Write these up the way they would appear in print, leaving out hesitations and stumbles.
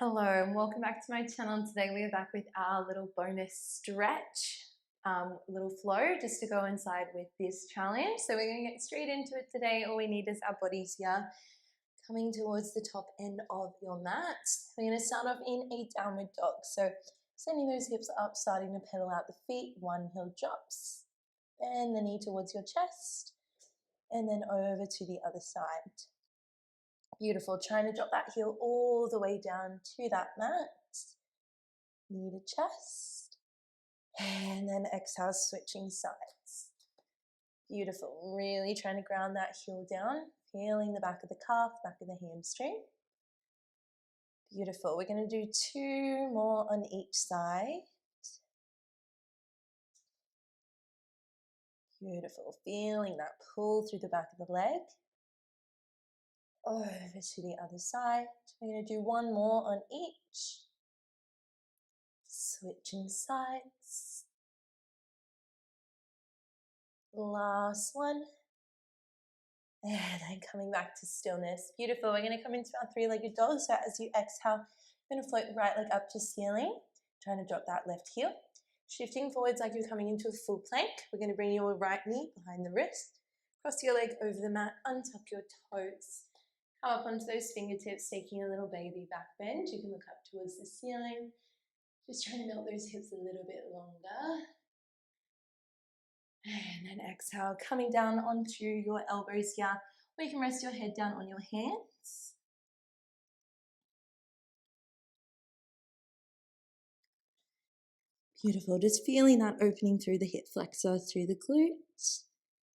Hello and welcome back to my channel. Today we are back with our little bonus stretch, little flow just to go inside with this challenge. So we're going to get straight into it today. All we need is our bodies here coming towards the top end of your mat. We're going to start off in a downward dog. So sending those hips up, starting to pedal out the feet, one heel drops, bend the knee towards your chest, and then over to the other side. Beautiful. Trying to drop that heel all the way down to that mat. Knee to chest. And then exhale, switching sides. Beautiful. Really trying to ground that heel down. Feeling the back of the calf, back of the hamstring. Beautiful. We're going to do 2 more on each side. Beautiful. Feeling that pull through the back of the leg. Over to the other side. We're going to do 1 more on each. Switching sides. Last one. And then coming back to stillness. Beautiful. We're going to come into our 3-legged dog. So as you exhale, you're going to float the right leg up to ceiling. Trying to drop that left heel. Shifting forwards like you're coming into a full plank. We're going to bring your right knee behind the wrist. Cross your leg over the mat. Untuck your toes. Come up onto those fingertips, taking a little baby back bend. You can look up towards the ceiling. Just trying to melt those hips a little bit longer. And then exhale, coming down onto your elbows here, or you can rest your head down on your hands. Beautiful, just feeling that opening through the hip flexor, through the glutes.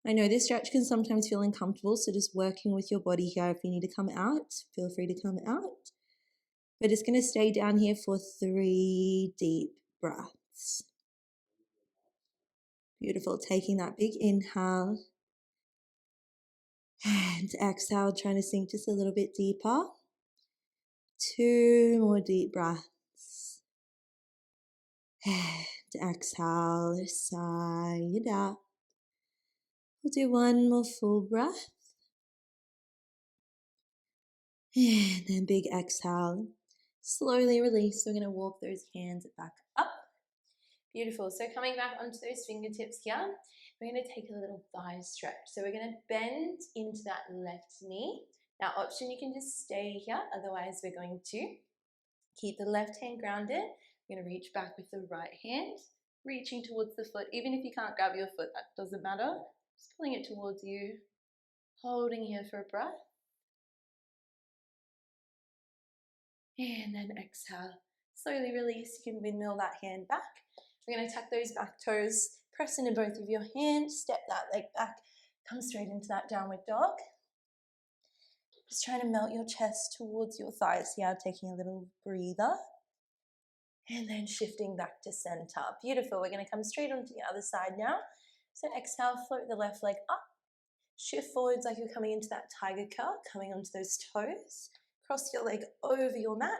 I know this stretch can sometimes feel uncomfortable, so just working with your body here. If you need to come out, feel free to come out. We're just going to stay down here for 3 deep breaths. Beautiful, taking that big inhale and exhale, trying to sink just a little bit deeper. 2 more deep breaths. And exhale, sigh it out. We'll do 1 more full breath. And then big exhale. Slowly release. We're going to walk those hands back up. Beautiful. So coming back onto those fingertips here, we're going to take a little thigh stretch. So we're going to bend into that left knee. Now option, you can just stay here. Otherwise, we're going to keep the left hand grounded. We're going to reach back with the right hand, reaching towards the foot. Even if you can't grab your foot, that doesn't matter. Just pulling it towards you, holding here for a breath. And then exhale. Slowly release. You can windmill that hand back. We're going to tuck those back toes, press into both of your hands, step that leg back, come straight into that downward dog. Just trying to melt your chest towards your thighs here, taking a little breather. And then shifting back to center. Beautiful. We're going to come straight onto the other side now. So exhale, float the left leg up. Shift forwards like you're coming into that tiger curl, coming onto those toes. Cross your leg over your mat.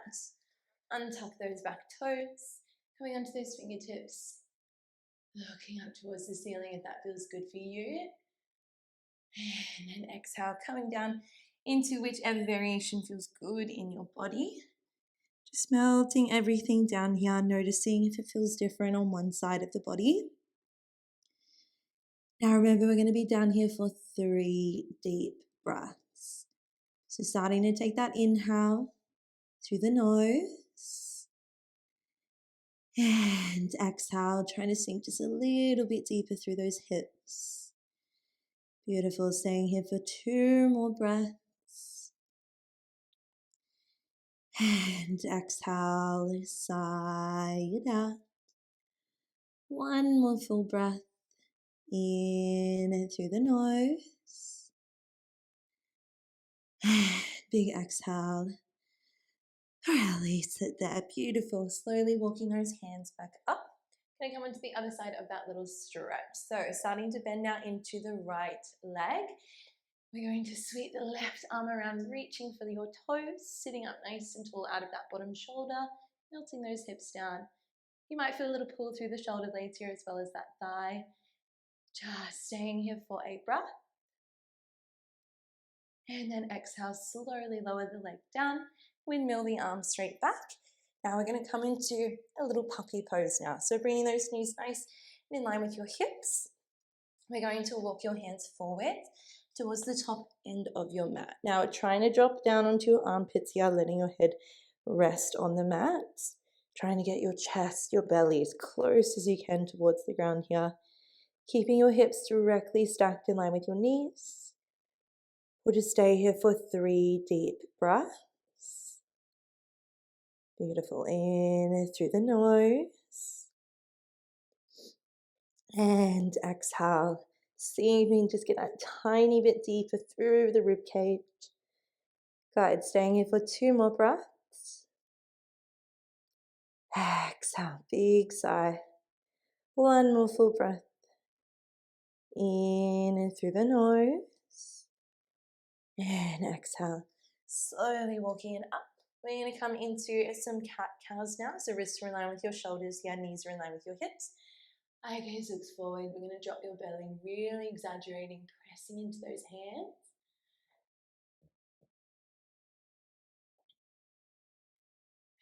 Untuck those back toes. Coming onto those fingertips. Looking up towards the ceiling if that feels good for you. And then exhale, coming down into whichever variation feels good in your body. Just melting everything down here, noticing if it feels different on one side of the body. Now remember, we're going to be down here for 3 deep breaths. So starting to take that inhale through the nose. And exhale, trying to sink just a little bit deeper through those hips. Beautiful, staying here for 2 more breaths. And exhale, sigh it out. 1 more full breath. In and through the nose. Big exhale. Release it there. Beautiful. Slowly walking those hands back up. Going to come onto the other side of that little stretch. So starting to bend now into the right leg. We're going to sweep the left arm around, reaching for your toes, sitting up nice and tall out of that bottom shoulder, melting those hips down. You might feel a little pull through the shoulder blades here as well as that thigh. Just staying here for a breath. And then exhale, slowly lower the leg down. Windmill the arms straight back. Now we're going to come into a little puppy pose now. So bringing those knees nice and in line with your hips. We're going to walk your hands forward towards the top end of your mat. Now trying to drop down onto your armpits here, letting your head rest on the mat. Trying to get your chest, your belly as close as you can towards the ground here. Keeping your hips directly stacked in line with your knees. We'll just stay here for 3 deep breaths. Beautiful. In through the nose. And exhale. See if you can just get that tiny bit deeper through the rib cage. Good. Staying here for 2 more breaths. Exhale. Big sigh. 1 more full breath. In and through the nose. And exhale. Slowly walking it up. We're going to come into some cat-cows now. So wrists are in line with your shoulders. Your knees are in line with your hips. Eye gaze looks forward. We're going to drop your belly, really exaggerating, pressing into those hands.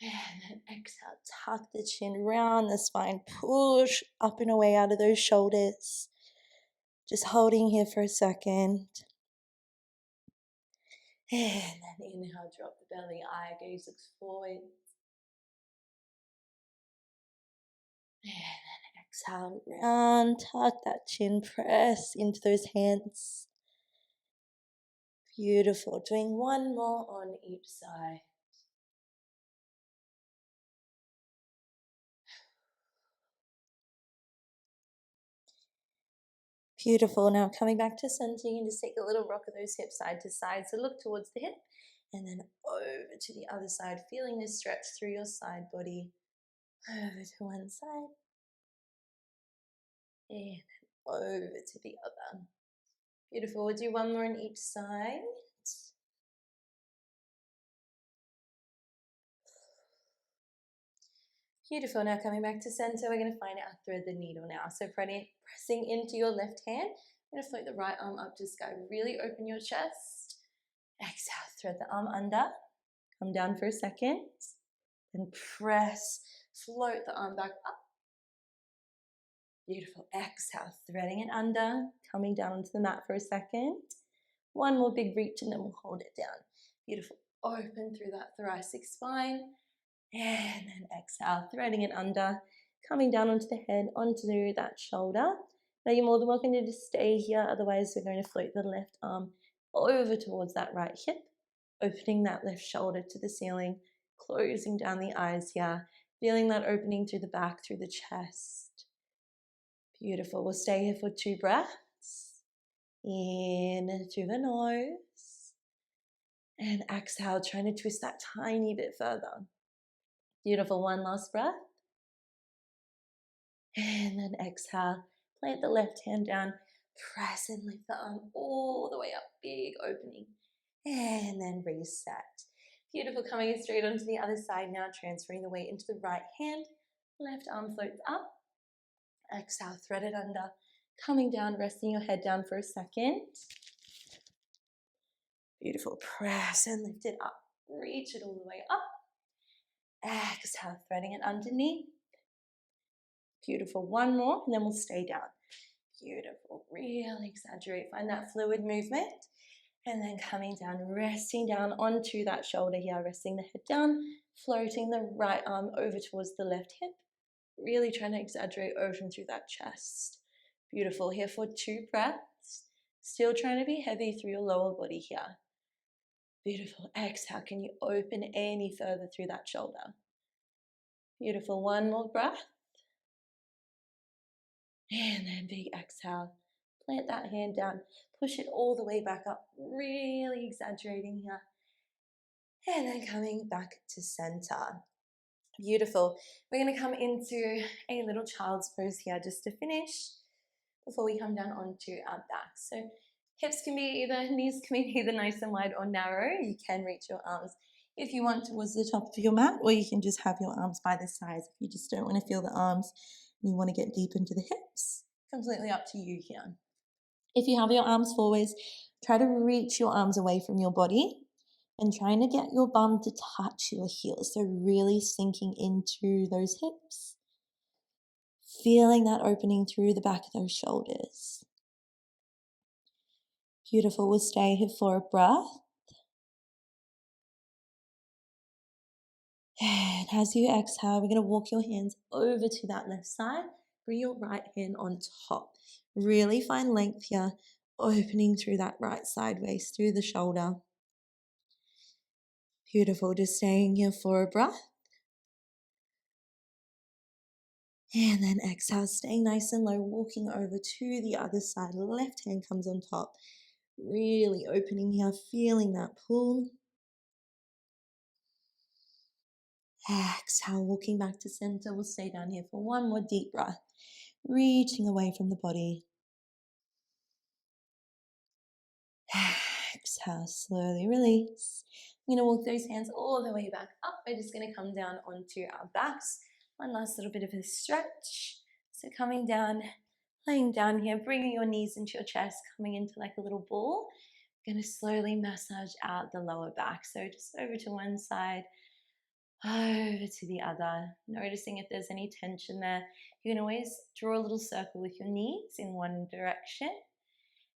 And then exhale, tuck the chin, round the spine, push up and away out of those shoulders. Just holding here for a second. And then inhale, drop the belly, eye gaze looks forward. And then exhale, round, tuck that chin, press into those hands. Beautiful. Doing 1 more on each side. Beautiful. Now coming back to center, you can just take a little rock of those hips side to side. So look towards the hip and then over to the other side, feeling this stretch through your side body. Over to one side and over to the other. Beautiful. We'll do 1 more on each side. Beautiful. Now coming back to center, we're going to find out thread the needle now. So pressing into your left hand. I'm going to float the right arm up to sky. Really open your chest. Exhale, thread the arm under. Come down for a second. Then press, float the arm back up. Beautiful. Exhale, threading it under. Coming down onto the mat for a second. 1 more big reach and then we'll hold it down. Beautiful. Open through that thoracic spine. And then exhale, threading it under, coming down onto the head, onto that shoulder. Now you're more than welcome to just stay here, otherwise we're going to float the left arm over towards that right hip, opening that left shoulder to the ceiling, closing down the eyes here, feeling that opening through the back, through the chest. Beautiful. We'll stay here for 2 breaths. In through the nose. And exhale, trying to twist that tiny bit further. Beautiful. 1 last breath. And then exhale. Plant the left hand down. Press and lift the arm all the way up. Big opening. And then reset. Beautiful. Coming straight onto the other side now. Transferring the weight into the right hand. Left arm floats up. Exhale. Thread it under. Coming down. Resting your head down for a second. Beautiful. Press and lift it up. Reach it all the way up. Exhale, threading it underneath. Beautiful. 1 more, and then we'll stay down. Beautiful. Really exaggerate. Find that fluid movement. And then coming down, resting down onto that shoulder here, resting the head down, floating the right arm over towards the left hip. Really trying to exaggerate open through that chest. Beautiful. Here for 2 breaths. Still trying to be heavy through your lower body here. Beautiful. Exhale. Can you open any further through that shoulder? Beautiful. 1 more breath. And then big exhale. Plant that hand down. Push it all the way back up. Really exaggerating here. And then coming back to center. Beautiful. We're going to come into a little child's pose here just to finish before we come down onto our back. So hips can be either, knees can be either nice and wide or narrow. You can reach your arms if you want towards the top of your mat, or you can just have your arms by the sides if you just don't want to feel the arms and you want to get deep into the hips. Completely up to you here. If you have your arms forwards, try to reach your arms away from your body. and trying to get your bum to touch your heels. So really sinking into those hips, feeling that opening through the back of those shoulders. Beautiful. We'll stay here for a breath. And as you exhale, we're going to walk your hands over to that left side. Bring your right hand on top. Really find length here, opening through that right side waist, through the shoulder. Beautiful. Just staying here for a breath. And then exhale, staying nice and low, walking over to the other side. Left hand comes on top. Really opening here, feeling that pull. Exhale, walking back to center. We'll stay down here for one more deep breath. Reaching away from the body. Exhale, slowly release. I'm going to walk those hands all the way back up. We're just going to come down onto our backs. One last little bit of a stretch. So coming down, laying down here, bringing your knees into your chest, coming into like a little ball. Going to slowly massage out the lower back. So just over to one side, over to the other. Noticing if there's any tension there. You can always draw a little circle with your knees in one direction.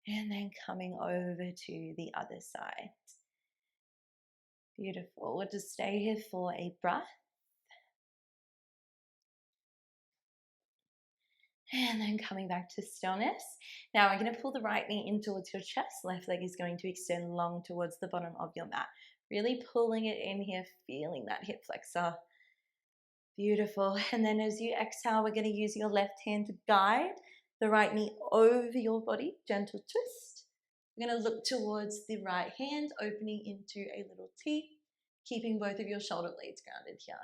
And then coming over to the other side. Beautiful. We'll just stay here for a breath. And then coming back to stillness. Now we're going to pull the right knee in towards your chest. Left leg is going to extend long towards the bottom of your mat. Really pulling it in here, feeling that hip flexor. Beautiful. And then as you exhale, we're going to use your left hand to guide the right knee over your body. Gentle twist. We're going to look towards the right hand, opening into a little T, keeping both of your shoulder blades grounded here.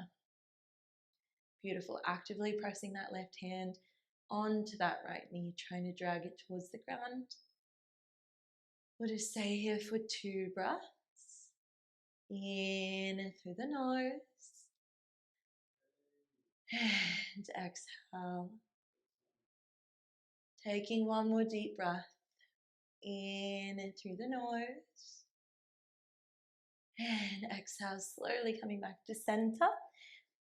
Beautiful. Actively pressing that left hand onto that right knee, trying to drag it towards the ground. We'll just stay here for 2 breaths. In and through the nose. And exhale. Taking one more deep breath. In and through the nose. And exhale, slowly coming back to center.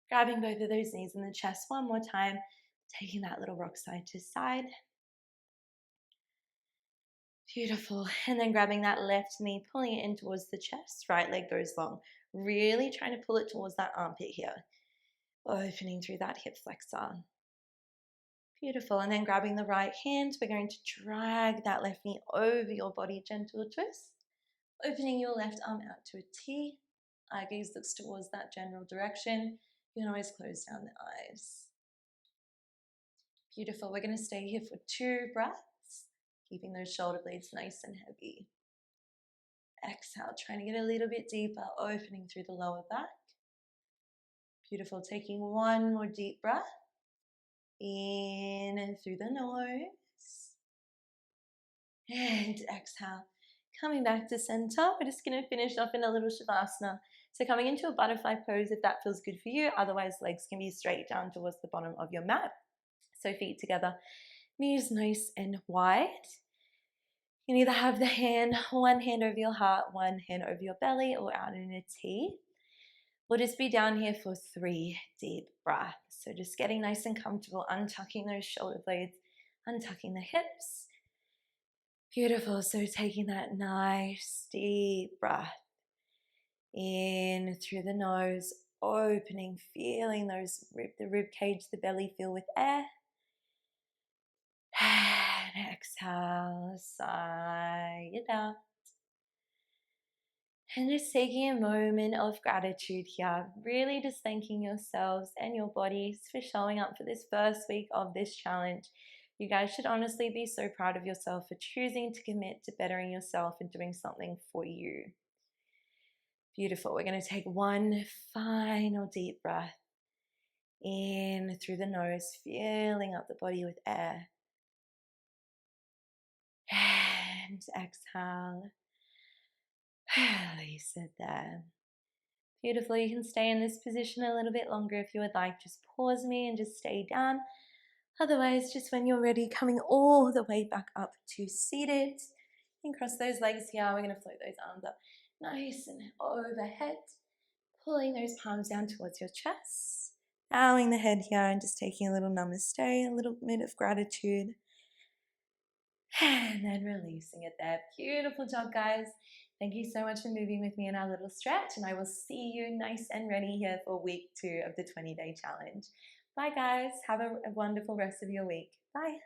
Grabbing both of those knees in the chest one more time. Taking that little rock side to side. Beautiful. And then grabbing that left knee, pulling it in towards the chest. Right leg goes long. Really trying to pull it towards that armpit here. Opening through that hip flexor. Beautiful. And then grabbing the right hand, we're going to drag that left knee over your body. Gentle twist. Opening your left arm out to a T. Eye gaze looks towards that general direction. You can always close down the eyes. Beautiful. We're going to stay here for 2 breaths, keeping those shoulder blades nice and heavy. Exhale, trying to get a little bit deeper, opening through the lower back. Beautiful. Taking one more deep breath. In and through the nose. And exhale. Coming back to center, we're just going to finish off in a little shavasana. So coming into a butterfly pose if that feels good for you. Otherwise, legs can be straight down towards the bottom of your mat. So feet together, knees nice and wide. You can either have one hand over your heart, one hand over your belly, or out in a T. We'll just be down here for 3 deep breaths. So just getting nice and comfortable, untucking those shoulder blades, untucking the hips. Beautiful. So taking that nice deep breath in through the nose, opening, feeling the rib cage, the belly fill with air. And exhale, sigh it out. And just taking a moment of gratitude here, really just thanking yourselves and your bodies for showing up for this first week of this challenge. You guys should honestly be so proud of yourself for choosing to commit to bettering yourself and doing something for you. Beautiful. We're going to take one final deep breath in through the nose, filling up the body with air. And exhale. Release it there. Beautiful. You can stay in this position a little bit longer if you would like. Just pause me and just stay down. Otherwise, just when you're ready, coming all the way back up to seated. You can cross those legs here. We're going to float those arms up nice and overhead, pulling those palms down towards your chest, bowing the head here and just taking a little namaste, a little bit of gratitude, and then releasing it there. Beautiful job, guys. Thank you so much for moving with me in our little stretch, and I will see you nice and ready here for week 2 of the 20-day challenge. Bye, guys. Have a wonderful rest of your week. Bye.